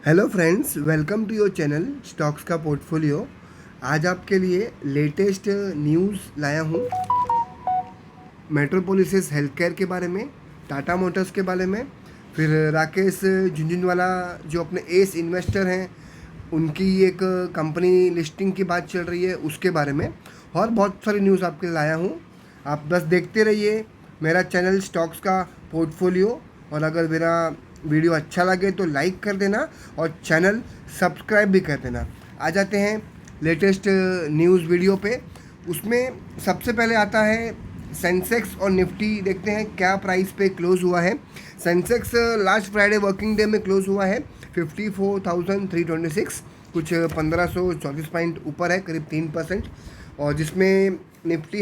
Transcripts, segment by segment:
Hello friends, welcome to your channel stocks का portfolio. आज आपके लिए लेटेस्ट न्यूज़ लाया हूँ मेट्रोपोलिस हेल्थ केयर के बारे में, टाटा मोटर्स के बारे में, फिर राकेश झुंझुनवाला जो अपने एस इन्वेस्टर हैं उनकी एक कंपनी लिस्टिंग की बात चल रही है उसके बारे में, और बहुत सारी न्यूज़ आपके लिए लाया हूँ। आप बस देखते रहिए मेरा चैनल स्टॉक्स का पोर्टफोलियो, और अगर मेरा वीडियो अच्छा लगे तो लाइक कर देना और चैनल सब्सक्राइब भी कर देना। आ जाते हैं लेटेस्ट न्यूज़ वीडियो पे। उसमें सबसे पहले आता है सेंसेक्स और निफ्टी। देखते हैं क्या प्राइस पे क्लोज हुआ है। Sensex last Friday working day में क्लोज हुआ है 54,326, कुछ 1534 पॉइंट ऊपर है, करीब 3%। और जिसमें निफ्टी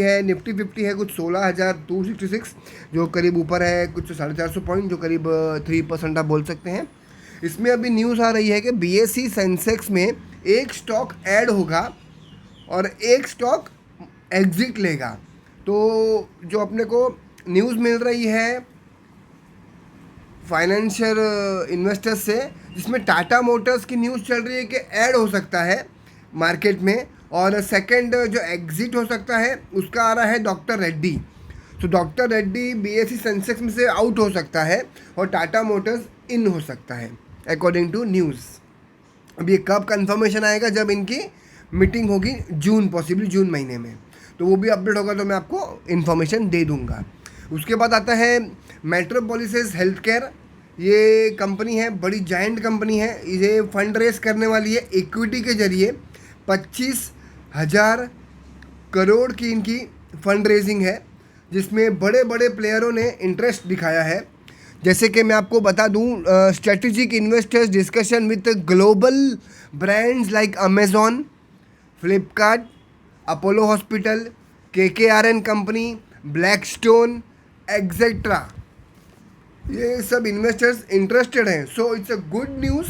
50 है कुछ 16,266, जो करीब ऊपर है कुछ 450 पॉइंट, जो करीब 3% आप बोल सकते हैं। इसमें अभी न्यूज़ आ रही है कि बीएसई सेंसेक्स में एक स्टॉक ऐड होगा और एक स्टॉक एग्जिट लेगा। तो जो अपने को न्यूज़ मिल रही है फाइनेंशियल इन्वेस्टर्स से, जिसमें टाटा मोटर्स की न्यूज़ चल रही है कि ऐड हो सकता है मार्केट में, और सेकंड जो एग्जिट हो सकता है उसका आ रहा है डॉक्टर रेड्डी। तो डॉक्टर रेड्डी बीएसई सेंसेक्स में से आउट हो सकता है और टाटा मोटर्स इन हो सकता है अकॉर्डिंग टू न्यूज़। अब ये कब कंफर्मेशन आएगा? जब इनकी मीटिंग होगी जून, पॉसिबली जून महीने में, तो वो भी अपडेट होगा तो मैं आपको इन्फॉर्मेशन दे दूंगा। उसके बाद आता है मेट्रोपोलिस हेल्थ केयर। ये कंपनी है, बड़ी जायंट कंपनी है। ये फंड रेस करने वाली है इक्विटी के जरिए। 25,000 करोड़ की इनकी फंड रेजिंग है, जिसमें बड़े बड़े प्लेयरों ने इंटरेस्ट दिखाया है। जैसे कि मैं आपको बता दूं, strategic investors discussion with global brands like Amazon, Flipkart, Apollo hospital, KKR company, Blackstone etcetera, ये सब इन्वेस्टर्स इंटरेस्टेड हैं। So it's a good news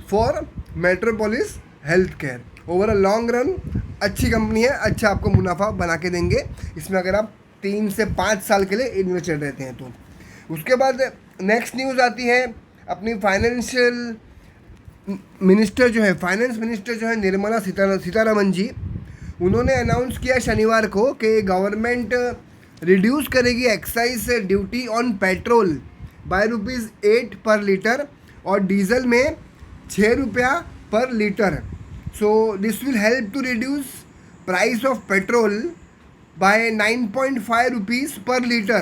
for metropolis health care. Over a long run अच्छी कंपनी है, अच्छा आपको मुनाफा बना के देंगे इसमें, अगर आप 3 से 5 साल के लिए इन्वेस्टेड रहते हैं तो। उसके बाद नेक्स्ट न्यूज़ आती है अपनी फाइनेंशियल मिनिस्टर जो है, फाइनेंस मिनिस्टर जो है निर्मला सीतारमन जी। उन्होंने अनाउंस किया शनिवार को कि गवर्नमेंट रिड्यूस करेगी excise duty on petrol by ₹8 per litre और डीजल में ₹6 per litre. So this will help to reduce price of petrol by 9.5 rupees per litre,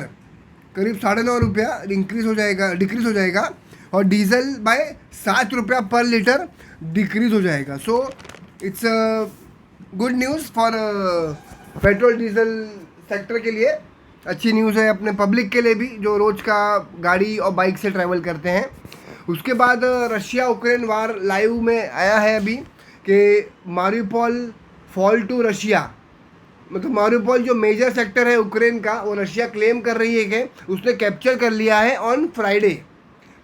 करीब ₹9.5 इंक्रीज हो जाएगा, डिक्रीज हो जाएगा। और डीजल बाय ₹7 पर लीटर डिक्रीज हो जाएगा। So it's good news for petrol diesel sector के लिए। अच्छी न्यूज़ है अपने पब्लिक के लिए भी, जो रोज़ का गाड़ी और बाइक से ट्रैवल करते हैं। उसके बाद रशिया यूक्रेन वार लाइव में आया है अभी कि मारिउपोल फॉल टू रशिया। मतलब मारिउपोल जो मेजर सेक्टर है यूक्रेन का, वो रशिया क्लेम कर रही है कि उसने कैप्चर कर लिया है on Friday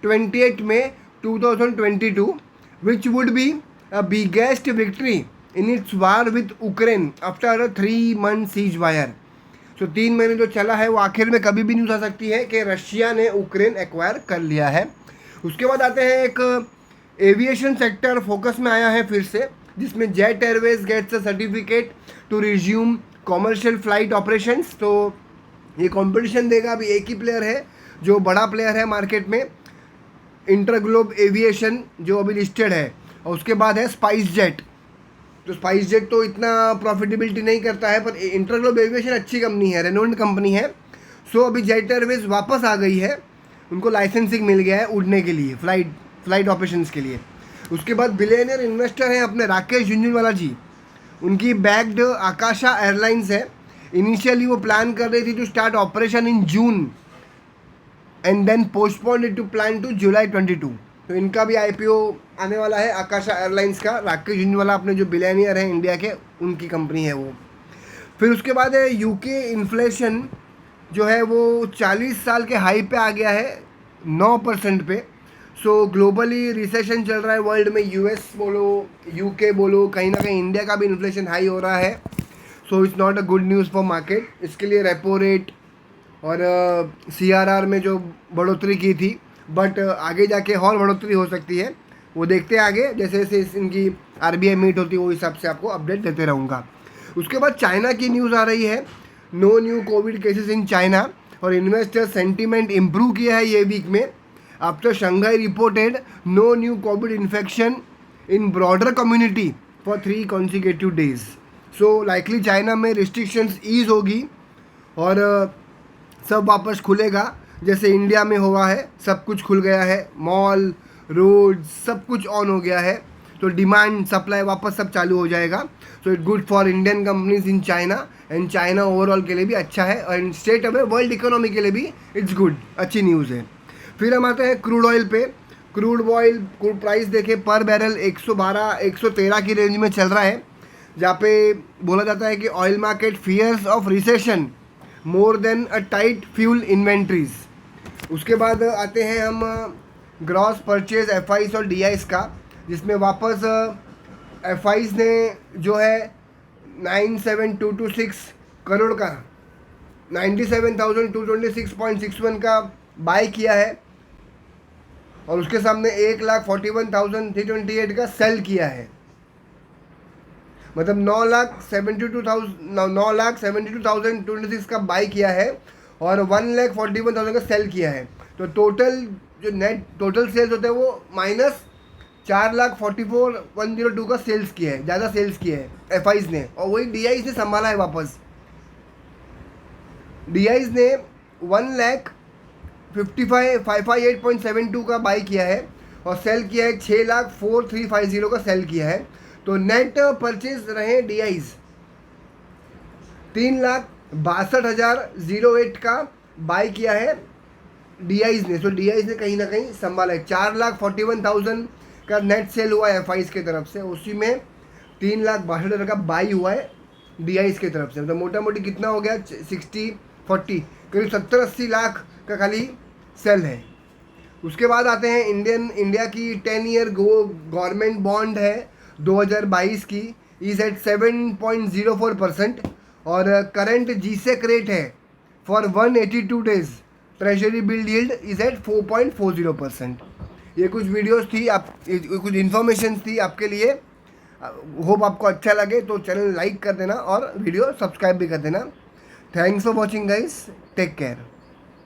28 May 2022, which would be a biggest victory in its war with Ukraine after a 3 month ceasefire. तो 3 महीने जो चला है वो आखिर में कभी भी न्यूज़ आ सकती है कि रशिया ने यूक्रेन एक्वायर कर लिया है। उसके बाद आते हैं एक एविएशन सेक्टर फोकस में आया है फिर से, जिसमें Jet Airways gets a certificate to resume commercial flight operations. तो ये कंपटीशन देगा। अभी एक ही प्लेयर है जो बड़ा प्लेयर है मार्केट में, इंटरग्लोब एविएशन, जो अभी लिस्टेड है। और उसके बाद है स्पाइस जेट। तो स्पाइस जेट तो इतना प्रॉफिटेबिलिटी नहीं करता है, पर इंटरग्लोब एविएशन अच्छी कंपनी है, रेनोल्ड कंपनी है। सो अभी जेट एयरवेज वापस आ गई है, उनको लाइसेंसिंग मिल गया है उड़ने के लिए, फ्लाइट ऑपरेशंस के लिए। उसके बाद बिलियनियर इन्वेस्टर हैं अपने राकेश झुंझुनवाला जी। उनकी बैक्ड आकाशा एयरलाइंस है। इनिशियली वो प्लान कर रही थी to start operation in June and then postpone it to plan to July 22। तो इनका भी IPO आने वाला है, आकाशा एयरलाइंस का। राकेश झुंझुनवाला अपने जो बिलियनियर हैं इंडिया के, उनकी कंपनी है वो। फिर उसके बाद है यूके इन्फ्लेशन जो है वो 40 साल के हाई पे आ गया है, 9% पे। सो ग्लोबली रिसेशन चल रहा है वर्ल्ड में, US बोलो, UK बोलो, कहीं ना कहीं इंडिया का भी इन्फ्लेशन हाई हो रहा है। So it's not a good news for market. इसके लिए रेपो रेट और CRR में जो बढ़ोतरी की थी, बट आगे जाके और बढ़ोतरी हो सकती है, वो देखते हैं आगे, जैसे जैसे इनकी RBI मीट होती है वो हिसाब से आपको अपडेट देते रहूँगा। उसके बाद चाइना की न्यूज़ आ रही है, no new Covid cases in China, और इन्वेस्टर सेंटीमेंट इम्प्रूव किया है ये वीक में after Shanghai reported no new Covid infection in broader community for 3 consecutive days। So likely China में रिस्ट्रिक्शंस ईज होगी और सब वापस खुलेगा जैसे इंडिया में हुआ है, सब कुछ खुल गया है, मॉल रोड सब कुछ ऑन हो गया है, तो डिमांड सप्लाई वापस सब चालू हो जाएगा। So it good for Indian companies in China and China overall के लिए भी अच्छा है, और स्टेट अवे वर्ल्ड इकोनॉमी के लिए भी इट्स गुड, अच्छी न्यूज़ है। फिर हम आते हैं क्रूड ऑयल पे। क्रूड ऑयल प्राइस देखें पर बैरल 112-113 की रेंज में चल रहा है, जहाँ पे बोला जाता है कि oil market fears of recession more than a tight fuel inventories. उसके बाद आते हैं हम ग्रॉस परचेज FIs और DIs का, जिसमें वापस FIs ने जो है 97,226 करोड़ का 97,226.61 का बाय किया है, और उसके सामने 1,41,328 का सेल किया है। मतलब 9,72,226 का बाय किया है और 1,41,000 का सेल किया है। तो टोटल जो नेट टोटल सेल्स होते हैं वो -4,44,102 का सेल्स किया है, ज़्यादा सेल्स किया है FIs ने, और वही DIs ने संभाला है वापस। DIs ने 1,55,558.72 का बाई किया है और सेल किया है 6,04,350 का सेल किया है। तो नेट परचेज रहे DIs 3,62,008 का बाई किया है DIs ने। तो DIs ने कहीं ना कहीं संभाला है। 4,41,000 का नेट सेल हुआ है FIs की तरफ से, उसी में 3,62,000 का बाई हुआ है DIs की तरफ से। मतलब मोटा मोटी कितना हो गया 60-40 करीब 70-80 लाख का खाली सेल है। उसके बाद आते हैं इंडिया की 10 ईयर गवर्नमेंट बॉन्ड है 2022 की, इज़ एट 7.04% और करंट GSEC रेट है for 182 days. Treasury bill yield is at 4.40%। ये कुछ वीडियोस थी, कुछ इन्फॉर्मेशन थी आपके लिए। होप आपको अच्छा लगे तो चैनल लाइक कर देना और वीडियो सब्सक्राइब भी कर देना। Thanks for watching guys, take care.